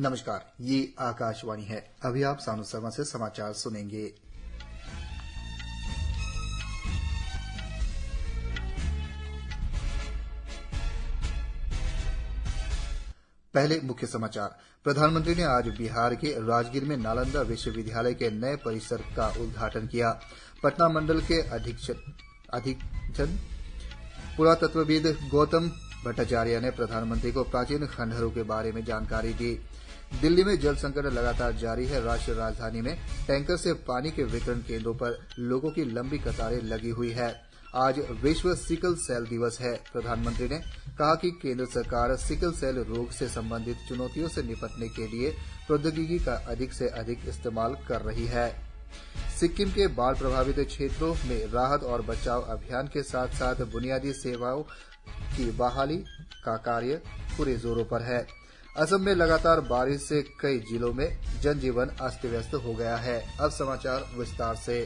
नमस्कार, ये आकाशवाणी है। अभी आप सानू शर्मा से समाचार सुनेंगे। पहले मुख्य समाचार। प्रधानमंत्री ने आज बिहार के राजगीर में नालंदा विश्वविद्यालय के नए परिसर का उद्घाटन किया। पटना मंडल के अधीक्षक पुरातत्वविद गौतम भट्टाचार्य ने प्रधानमंत्री को प्राचीन खंडहरों के बारे में जानकारी दी। दिल्ली में जल संकट लगातार जारी है। राष्ट्रीय राजधानी में टैंकर से पानी के वितरण केंद्रों पर लोगों की लंबी कतारें लगी हुई है। आज विश्व सिकल सेल दिवस है। प्रधानमंत्री ने कहा कि केंद्र सरकार सिकल सेल रोग से संबंधित चुनौतियों से निपटने के लिए प्रौद्योगिकी का अधिक से अधिक इस्तेमाल कर रही है। सिक्किम के बाढ़ प्रभावित क्षेत्रों में राहत और बचाव अभियान के साथ साथ बुनियादी सेवाओं की बहाली का कार्य पूरे जोरों पर है। असम में लगातार बारिश से कई जिलों में जनजीवन अस्त व्यस्त हो गया है। अब समाचार विस्तार से।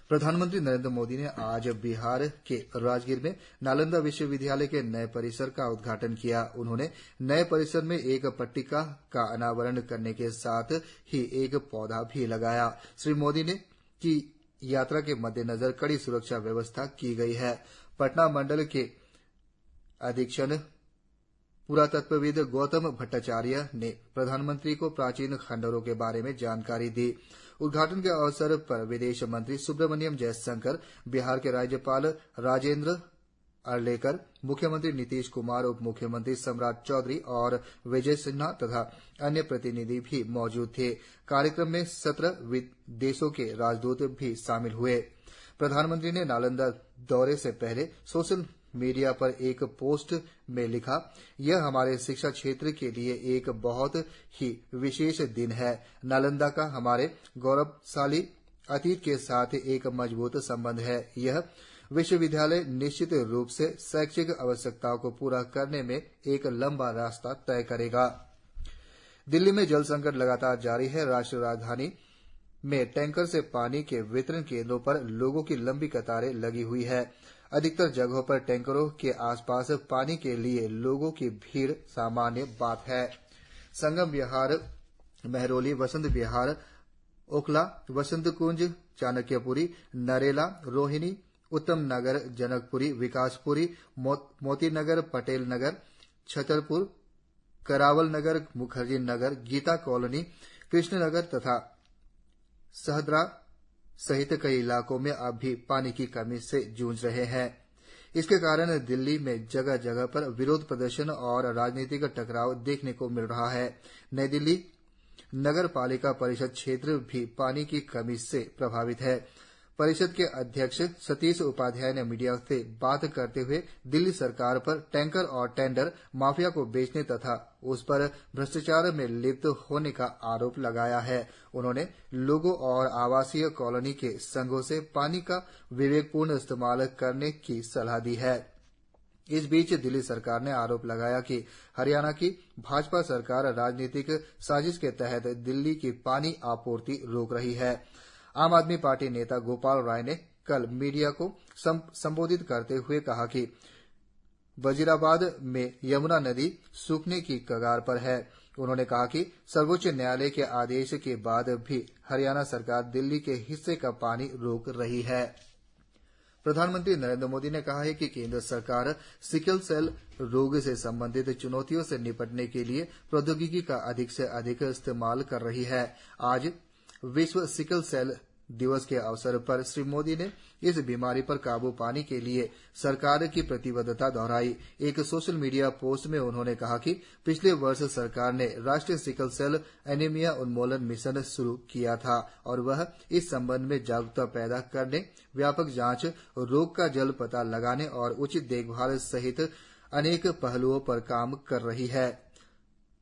प्रधानमंत्री नरेंद्र मोदी ने आज बिहार के राजगीर में नालंदा विश्वविद्यालय के नए परिसर का उद्घाटन किया। उन्होंने नए परिसर में एक पट्टिका का अनावरण करने के साथ ही एक पौधा भी लगाया। श्री मोदी ने की यात्रा के मद्देनजर कड़ी सुरक्षा व्यवस्था की गई है। पटना मंडल के अधीक्षक पुरातत्वविद गौतम भट्टाचार्य ने प्रधानमंत्री को प्राचीन खंडहरों के बारे में जानकारी दी। उद्घाटन के अवसर पर विदेश मंत्री सुब्रमण्यम जयशंकर, बिहार के राज्यपाल राजेंद्र अर्लेकर, मुख्यमंत्री नीतीश कुमार, उप मुख्यमंत्री सम्राट चौधरी और विजय सिन्हा तथा अन्य प्रतिनिधि भी मौजूद थे। कार्यक्रम में 17 देशों के राजदूत भी शामिल हुए। प्रधानमंत्री ने नालंदा दौरे से पहले सोशल मीडिया पर एक पोस्ट में लिखा, यह हमारे शिक्षा क्षेत्र के लिए एक बहुत ही विशेष दिन है। नालंदा का हमारे गौरवशाली अतीत के साथ एक मजबूत संबंध है। यह विश्वविद्यालय निश्चित रूप से शैक्षिक आवश्यकताओं को पूरा करने में एक लंबा रास्ता तय करेगा। दिल्ली में जल संकट लगातार जारी है। राष्ट्रीय राजधानी में टैंकर से पानी के वितरण केंद्रों पर लोगों की लंबी कतारें लगी हुई है। अधिकतर जगहों पर टैंकरों के आसपास पानी के लिए लोगों की भीड़ सामान्य बात है। संगम विहार, महरौली, वसंत विहार, ओखला, वसंत कुंज, चाणक्यपुरी, नरेला, रोहिणी, उत्तम नगर, जनकपुरी, विकासपुरी, मोती नगर, पटेल नगर, छतरपुर, करावल नगर, मुखर्जी नगर, गीता कॉलोनी, कृष्ण नगर तथा सहद्रा सहित कई इलाकों में अब भी पानी की कमी से जूझ रहे हैं। इसके कारण दिल्ली में जगह जगह पर विरोध प्रदर्शन और राजनीतिक टकराव देखने को मिल रहा है। नई दिल्ली नगर पालिका परिषद क्षेत्र भी पानी की कमी से प्रभावित है। परिषद के अध्यक्ष सतीश उपाध्याय ने मीडिया से बात करते हुए दिल्ली सरकार पर टैंकर और टेंडर माफिया को बेचने तथा उस पर भ्रष्टाचार में लिप्त होने का आरोप लगाया है। उन्होंने लोगों और आवासीय कॉलोनी के संघों से पानी का विवेकपूर्ण इस्तेमाल करने की सलाह दी है। इस बीच दिल्ली सरकार ने आरोप लगाया कि हरियाणा की भाजपा सरकार राजनीतिक साजिश के तहत दिल्ली की पानी आपूर्ति रोक रही है। आम आदमी पार्टी नेता गोपाल राय ने कल मीडिया को संबोधित करते हुए कहा कि वजीराबाद में यमुना नदी सूखने की कगार पर है। उन्होंने कहा कि सर्वोच्च न्यायालय के आदेश के बाद भी हरियाणा सरकार दिल्ली के हिस्से का पानी रोक रही है। प्रधानमंत्री नरेंद्र मोदी ने कहा है कि केंद्र सरकार सिकल सेल रोग से संबंधित चुनौतियों से निपटने के लिए प्रौद्योगिकी का अधिक से अधिक इस्तेमाल कर रही है। आज विश्व सिकल सेल दिवस के अवसर पर श्री मोदी ने इस बीमारी पर काबू पाने के लिए सरकार की प्रतिबद्धता दोहराई। एक सोशल मीडिया पोस्ट में उन्होंने कहा कि पिछले वर्ष सरकार ने राष्ट्रीय सिकल सेल एनीमिया उन्मूलन मिशन शुरू किया था और वह इस संबंध में जागरूकता पैदा करने, व्यापक जांच, रोग का जल्द पता लगाने और उचित देखभाल सहित अनेक पहलुओं पर काम कर रही है।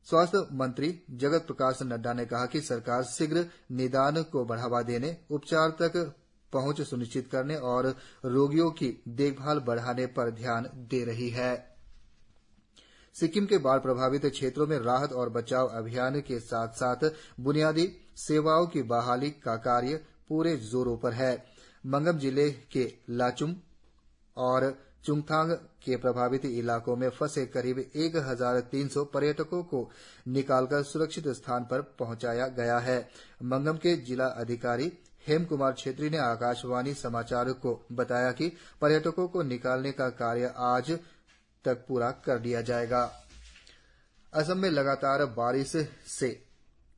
स्वास्थ्य मंत्री जगत प्रकाश नड्डा ने कहा कि सरकार शीघ्र निदान को बढ़ावा देने, उपचार तक पहुंच सुनिश्चित करने और रोगियों की देखभाल बढ़ाने पर ध्यान दे रही है। सिक्किम के बाढ़ प्रभावित क्षेत्रों में राहत और बचाव अभियान के साथ साथ बुनियादी सेवाओं की बहाली का कार्य पूरे जोरों पर है। मंगम जिले के लाचुम और चुंगथांग के प्रभावित इलाकों में फंसे करीब 1300 पर्यटकों को निकालकर सुरक्षित स्थान पर पहुंचाया गया है। मंगम के जिला अधिकारी हेम कुमार छेत्री ने आकाशवाणी समाचार को बताया कि पर्यटकों को निकालने का कार्य आज तक पूरा कर लिया जाएगा। असम में लगातार बारिश से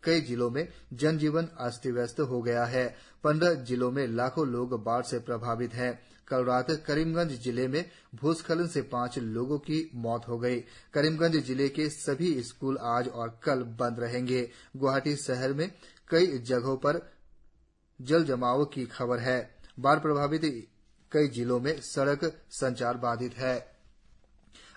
कई जिलों में जनजीवन अस्त व्यस्त हो गया है। 15 जिलों में लाखों लोग बाढ़ से प्रभावित हैं। कल रात करीमगंज जिले में भूस्खलन से 5 लोगों की मौत हो गई। करीमगंज जिले के सभी स्कूल आज और कल बंद रहेंगे। गुवाहाटी शहर में कई जगहों पर जल जमाव की खबर है। बाढ़ प्रभावित कई जिलों में सड़क संचार बाधित है।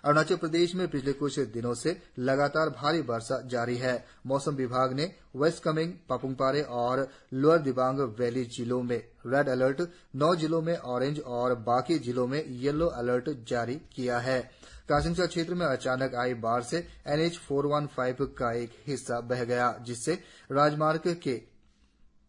अरुणाचल प्रदेश में पिछले कुछ दिनों से लगातार भारी वर्षा जारी है। मौसम विभाग ने वेस्ट कामेंग, पापुमपारे और लोअर दिबांग वैली जिलों में रेड अलर्ट, 9 जिलों में ऑरेंज और बाकी जिलों में येलो अलर्ट जारी किया है। कासिंगसा क्षेत्र में अचानक आई बाढ़ से NH 415 का एक हिस्सा बह गया, जिससे राजमार्ग के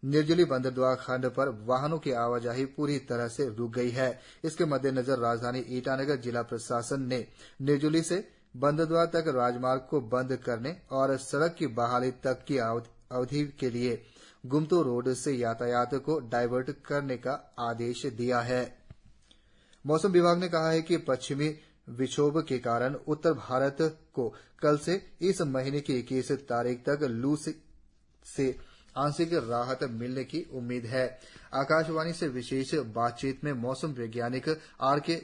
निर्जली बंदरदेवा खंड पर वाहनों की आवाजाही पूरी तरह से रुक गई है। इसके मद्देनजर राजधानी ईटानगर जिला प्रशासन ने निर्जली से बंदरदेवा तक राजमार्ग को बंद करने और सड़क की बहाली तक की अवधि के लिए गुमतो रोड से यातायात को डायवर्ट करने का आदेश दिया है। मौसम विभाग ने कहा है कि पश्चिमी विक्षोभ के कारण उत्तर भारत को कल से इस महीने की 21 तारीख तक लू से आंशिक राहत मिलने की उम्मीद है। आकाशवाणी से विशेष बातचीत में मौसम वैज्ञानिक RK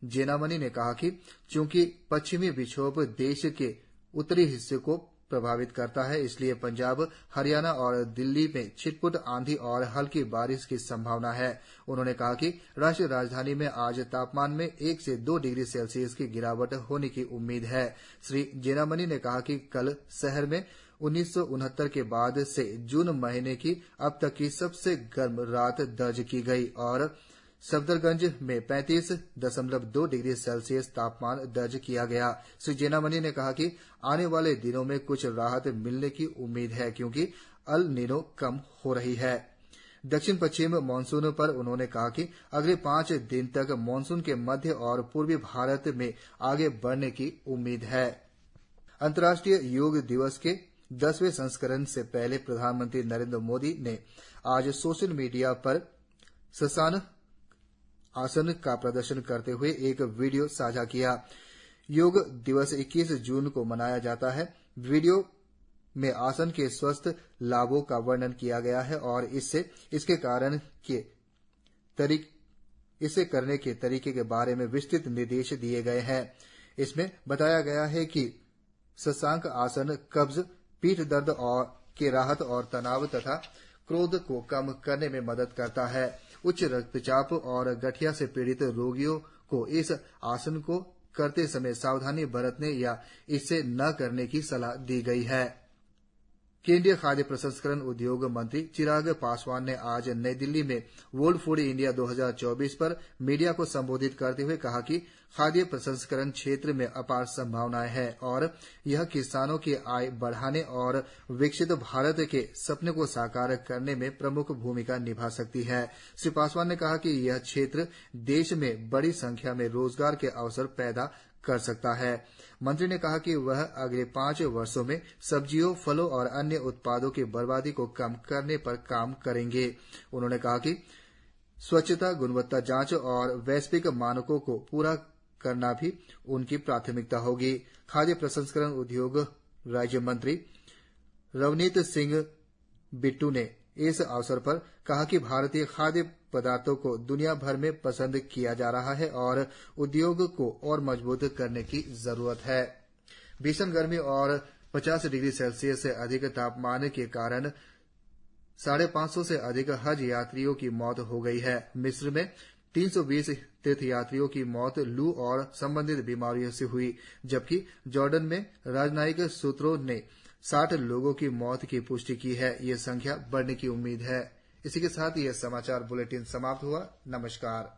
जेनामनी ने कहा कि चूंकि पश्चिमी विक्षोभ देश के उत्तरी हिस्से को प्रभावित करता है, इसलिए पंजाब, हरियाणा और दिल्ली में छिटपुट आंधी और हल्की बारिश की संभावना है। उन्होंने कहा कि राष्ट्रीय राजधानी में आज तापमान में 1 से 2 डिग्री सेल्सियस की गिरावट होने की उम्मीद है। श्री जेनामनी ने कहा कि कल शहर में 1969 के बाद से जून महीने की अब तक की सबसे गर्म रात दर्ज की गई और सफदरगंज में 35.2 डिग्री सेल्सियस तापमान दर्ज किया गया। श्री जेनामनी ने कहा कि आने वाले दिनों में कुछ राहत मिलने की उम्मीद है, क्योंकि अल नीनो कम हो रही है। दक्षिण पश्चिम मानसून पर उन्होंने कहा कि अगले 5 दिन तक मानसून के मध्य और पूर्वी भारत में आगे बढ़ने की उम्मीद है। अंतर्राष्ट्रीय योग दिवस के 10वें संस्करण से पहले प्रधानमंत्री नरेंद्र मोदी ने आज सोशल मीडिया पर शशान आसन का प्रदर्शन करते हुए एक वीडियो साझा किया। योग दिवस 21 जून को मनाया जाता है। वीडियो में आसन के स्वस्थ लाभों का वर्णन किया गया है और इसके करने के तरीके के बारे में विस्तृत निर्देश दिए गए हैं। इसमें बताया गया है कि शशांक आसन कब्ज, पीठ दर्द के राहत और तनाव तथा क्रोध को कम करने में मदद करता है। उच्च रक्तचाप और गठिया से पीड़ित रोगियों को इस आसन को करते समय सावधानी बरतने या इसे न करने की सलाह दी गई है। केंद्रीय खाद्य प्रसंस्करण उद्योग मंत्री चिराग पासवान ने आज नई दिल्ली में वर्ल्ड फूड इंडिया 2024 पर मीडिया को संबोधित करते हुए कहा कि खाद्य प्रसंस्करण क्षेत्र में अपार संभावनाएं हैं और यह किसानों की आय बढ़ाने और विकसित भारत के सपने को साकार करने में प्रमुख भूमिका निभा सकती है। श्री पासवान ने कहा कि यह क्षेत्र देश में बड़ी संख्या में रोजगार के अवसर पैदा कर सकता है। मंत्री ने कहा कि वह अगले 5 वर्षों में सब्जियों, फलों और अन्य उत्पादों की बर्बादी को कम करने पर काम करेंगे। उन्होंने कहा कि स्वच्छता, गुणवत्ता जांच और वैश्विक मानकों को पूरा करना भी उनकी प्राथमिकता होगी। खाद्य प्रसंस्करण उद्योग राज्य मंत्री रवनीत सिंह बिट्टू ने इस अवसर पर कहा कि भारतीय खाद्य पदार्थों को दुनिया भर में पसंद किया जा रहा है और उद्योग को और मजबूत करने की जरूरत है। भीषण गर्मी और 50 डिग्री सेल्सियस से अधिक तापमान के कारण 550 से अधिक हज यात्रियों की मौत हो गई है। मिस्र में 320 तीर्थयात्रियों की मौत लू और संबंधित बीमारियों से हुई, जबकि जॉर्डन में राजनयिक सूत्रों ने 60 लोगों की मौत की पुष्टि की है। ये संख्या बढ़ने की उम्मीद है। इसी के साथ यह समाचार बुलेटिन समाप्त हुआ। नमस्कार।